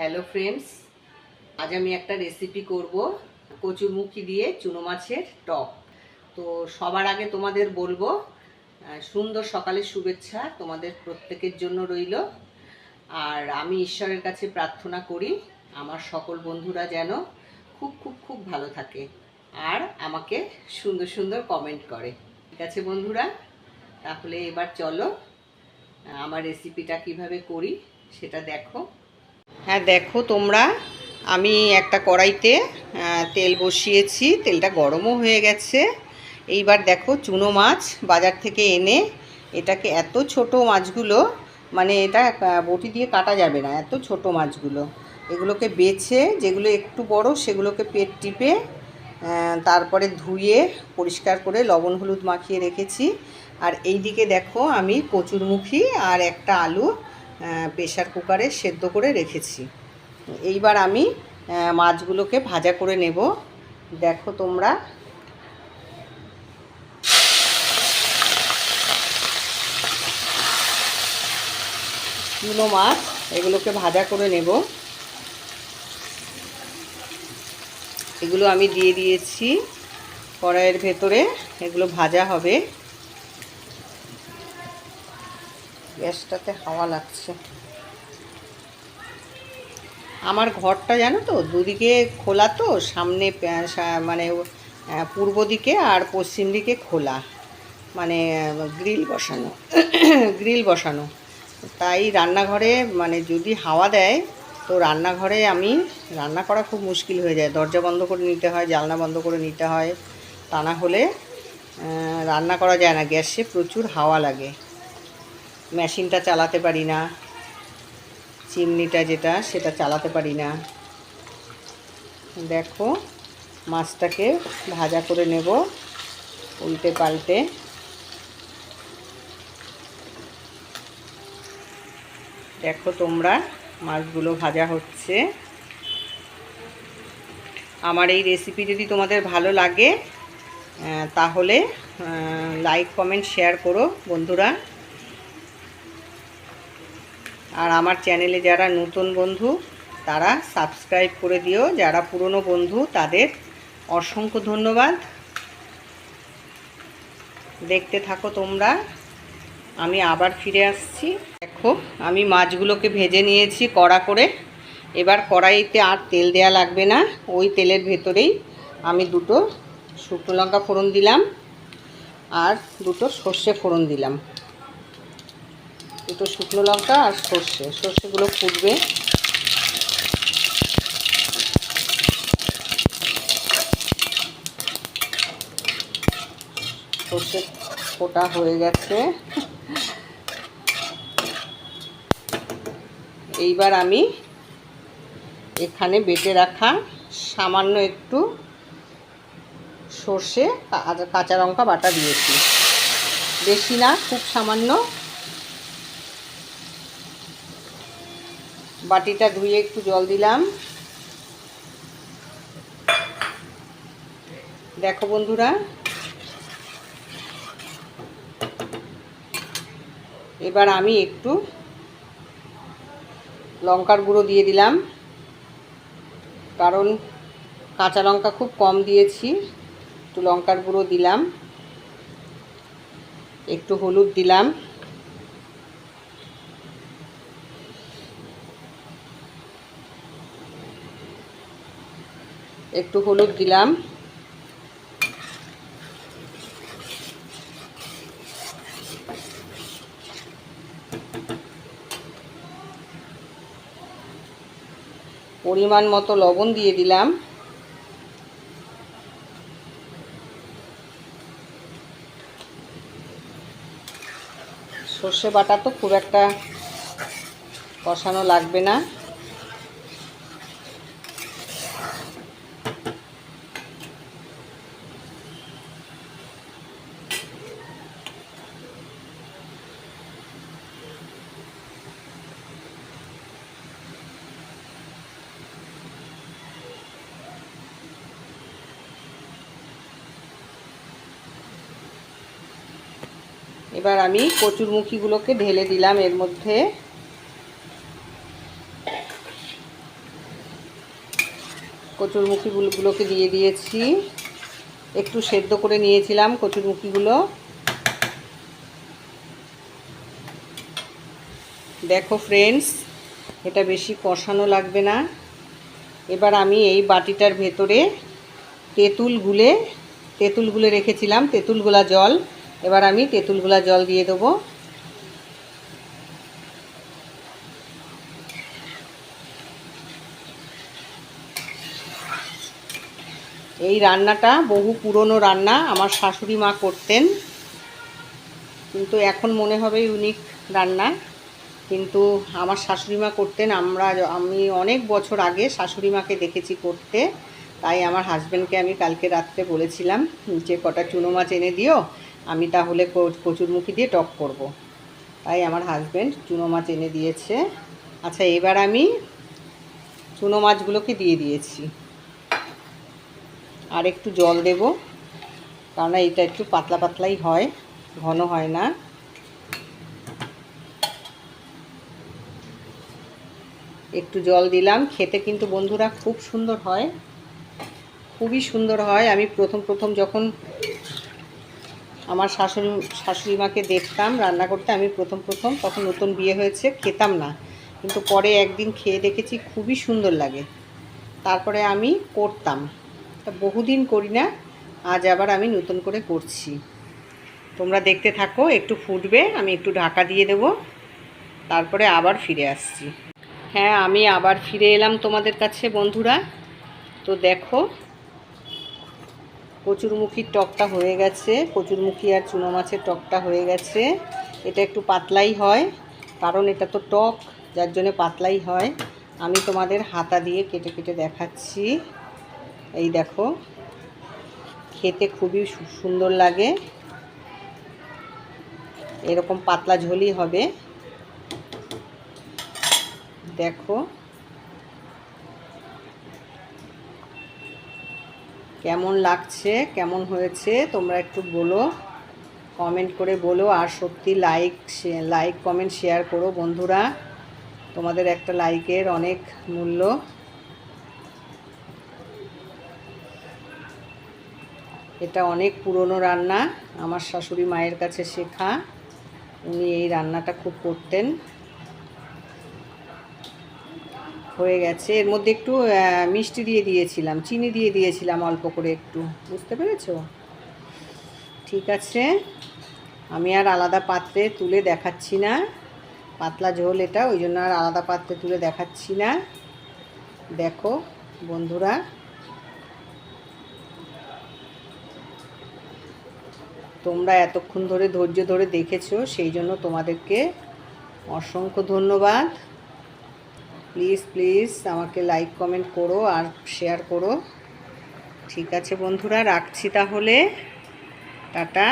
Hello friends, আজ আমি একটা রেসিপি করব কচুরমুখী দিয়ে চুনো মাছের টক। তো সবার আগে তোমাদের বলবো সুন্দর সকালের শুভেচ্ছা তোমাদের প্রত্যেকের জন্য রইল। আর আমি ঈশ্বরের কাছে প্রার্থনা করি আমার সকল বন্ধুরা যেন খুব খুব খুব ভালো থাকে আর আমাকে সুন্দর সুন্দর কমেন্ট করে। ঠিক আছে বন্ধুরা, তাহলে এবার চলো আমার রেসিপিটা কিভাবে করি সেটা দেখো। হ্যাঁ দেখো তোমরা, আমি একটা কড়াইতে তেল বসিয়েছি, তেলটা গরমও হয়ে গেছে। এইবার দেখো চুনো মাছ বাজার থেকে এনে এটাকে এত ছোট মাছগুলো, মানে এটা বটি দিয়ে কাটা যাবে না, এত ছোট মাছগুলো এগুলোকে বেছে, যেগুলো একটু বড় সেগুলোকে পেট টিপে তারপরে ধুয়ে পরিষ্কার করে লবণ হলুদ মাখিয়ে রেখেছি। আর এই দিকে দেখো আমি কচুরমুখী আর একটা আলু প্রেসার কুকারে সেদ্ধ করে রেখেছি। এইবার আমি মাছগুলোকে ভাজা করে নেব। দেখো তোমরা, চুনো মাছ এগুলোকে ভাজা করে নেব। এগুলো আমি দিয়ে দিয়েছি কড়াইয়ের ভেতরে, এগুলো ভাজা হবে। গ্যাসটাতে হাওয়া লাগছে। আমার ঘরটা জানো তো দুদিকে খোলা, তো সামনে মানে পূর্ব দিকে আর পশ্চিম দিকে খোলা, মানে গ্রিল বসানো। তাই রান্নাঘরে মানে যদি হাওয়া দেয় তো রান্নাঘরে আমি রান্না করা খুব মুশকিল হয়ে যায়। দরজা বন্ধ করে নিতে হয়, জানলা বন্ধ করে নিতে হয়, তা না হলে রান্না করা যায় না। গ্যাসে প্রচুর হাওয়া লাগে, মেশিনটা চালাতে পারি না, চিমনিটা যেটা সেটা চালাতে পারি না। দেখো মাছটাকে ভাজা করে নেব উল্টে পাল্টে। দেখো তোমরা, মাছগুলো ভাজা হচ্ছে। আমার এই রেসিপি যদি তোমাদের ভালো লাগে তাহলে লাইক কমেন্ট শেয়ার করো বন্ধুরা। আর আমার চ্যানেলে যারা নতুন বন্ধু তারা সাবস্ক্রাইব করে দিও, যারা পুরনো বন্ধু তাদের অসংখ্য ধন্যবাদ। দেখতে থাকো তোমরা, আমি আবার ফিরে আসছি। দেখো আমি মাছগুলোকে ভেজে নিয়েছি কড়া করে। এবার কড়াইতে আর তেল দেয়া লাগবে না, ওই তেলের ভেতরেই আমি দুটো শুকনো লঙ্কা ফোড়ন দিলাম আর দুটো সর্ষে ফোড়ন দিলাম। দুটো শুকনো লঙ্কা আর সর্ষেগুলো ফুটবে। সর্ষে ফোটা হয়ে গেছে। এইবার আমি এখানে বেটে রাখা সামান্য একটু সর্ষে আর কাঁচা লঙ্কা বাটা দিয়েছি, বেশি না, খুব সামান্য। বাটিটা ধুয়ে একটু জল দিলাম। দেখো বন্ধুরা, এবার আমি একটু লঙ্কার গুঁড়ো দিয়ে দিলাম, কারণ কাঁচা লঙ্কা খুব কম দিয়েছি, একটু লঙ্কার গুঁড়ো দিলাম। একটু হলুদ দিলাম, একটু হলুদ দিলাম। পরিমাণ মতো লবণ দিয়ে দিলাম। সর্ষে বাটা তো খুব একটা কষানো লাগবে না। এবার আমি কচুরমুখীগুলোকে ঢেলে দিলাম এর মধ্যে। কচুরমুখিগুলোকে দিয়ে দিয়েছি। একটু সেদ্ধ করে নিয়েছিলাম কচুরমুখিগুলো। দেখো ফ্রেন্ডস, এটা বেশি কষানো লাগবে না। এবার আমি এই বাটিটার ভেতরে তেঁতুল গুলে রেখেছিলাম, তেঁতুল গোলা জল। এবার আমি তেঁতুল গোলা জল দিয়ে দেবো। এই রান্নাটা বহু পুরনো রান্না, আমার শাশুড়ি মা করতেন, কিন্তু এখন মনে হবে ইউনিক রান্না, কিন্তু আমার শাশুড়ি মা করতেন। আমি অনেক বছর আগে শাশুড়ি মাকে দেখেছি করতে, তাই আমার হাজব্যান্ডকে আমি কালকে রাত্রে বলেছিলাম যে কটা চুনো মাছ এনে দিও, আমি তাহলে কচুরমুখি দিয়ে টক করব। তাই আমার হাজব্যান্ড চুনো মাছ এনে দিয়েছে। আচ্ছা, এবার আমি চুনো মাছগুলোকে দিয়ে দিয়েছি, আর একটু জল দেব, কারণ এটা একটু পাতলা পাতলাই হয়, ঘন হয় না। একটু জল দিলাম। খেতে কিন্তু বন্ধুরা খুব সুন্দর হয়, খুবই সুন্দর হয়। আমি প্রথম যখন আমার শাশুড়ি মাকে দেখতাম রান্না করতে, আমি প্রথম তখন নতুন বিয়ে হয়েছে, খেতাম না, কিন্তু পরে একদিন খেয়ে দেখেছি খুবই সুন্দর লাগে। তারপরে আমি করতাম, তা বহুদিন করি না, আজ আবার আমি নতুন করে করছি। তোমরা দেখতে থাকো, একটু ফুটবে, আমি একটু ঢাকা দিয়ে দেব, তারপরে আবার ফিরে আসছি। হ্যাঁ, আমি আবার ফিরে এলাম তোমাদের কাছে বন্ধুরা। তো দেখো, কচুরমুখির টকটা হয়ে গেছে, কচুরমুখি আর চুনো মাছের টকটা হয়ে গেছে। এটা একটু পাতলাই হয়, কারণ এটা তো টক, যার জন্য পাতলাই হয়। আমি তোমাদের হাতা দিয়ে কেটে কেটে দেখাচ্ছি। এই দেখো, খেতে খুবই সুন্দর লাগে, এরকম পাতলা ঝোলই হবে। দেখো কেমন লাগছে, কেমন হয়েছে তোমরা একটু বলো, কমেন্ট করে বলো। আর সত্যি লাইক কমেন্ট শেয়ার করো বন্ধুরা, তোমাদের একটা লাইকের অনেক মূল্য। এটা অনেক পুরনো রান্না, আমার শাশুড়ি মায়ের কাছে শেখা, উনি এই রান্নাটা খুব করতেন। হয়ে গেছে, এর মধ্যে একটু মিষ্টি দিয়ে দিয়েছিলাম, চিনি দিয়ে দিয়েছিলাম অল্প করে একটু, বুঝতে পেরেছো? ঠিক আছে, আমি আর আলাদা পাত্রে তুলে দেখাচ্ছি না, পাতলা ঝোল এটা, ওই জন্য আর আলাদা পাত্রে তুলে দেখাচ্ছি না। দেখো বন্ধুরা, তোমরা এতক্ষণ ধরে ধৈর্য ধরে দেখেছো, সেই জন্য তোমাদেরকে অসংখ্য ধন্যবাদ। প্লিজ আমাকে লাইক কমেন্ট করো আর শেয়ার করো। ঠিক আছে বন্ধুরা, রাখছি তাহলে, টাটা।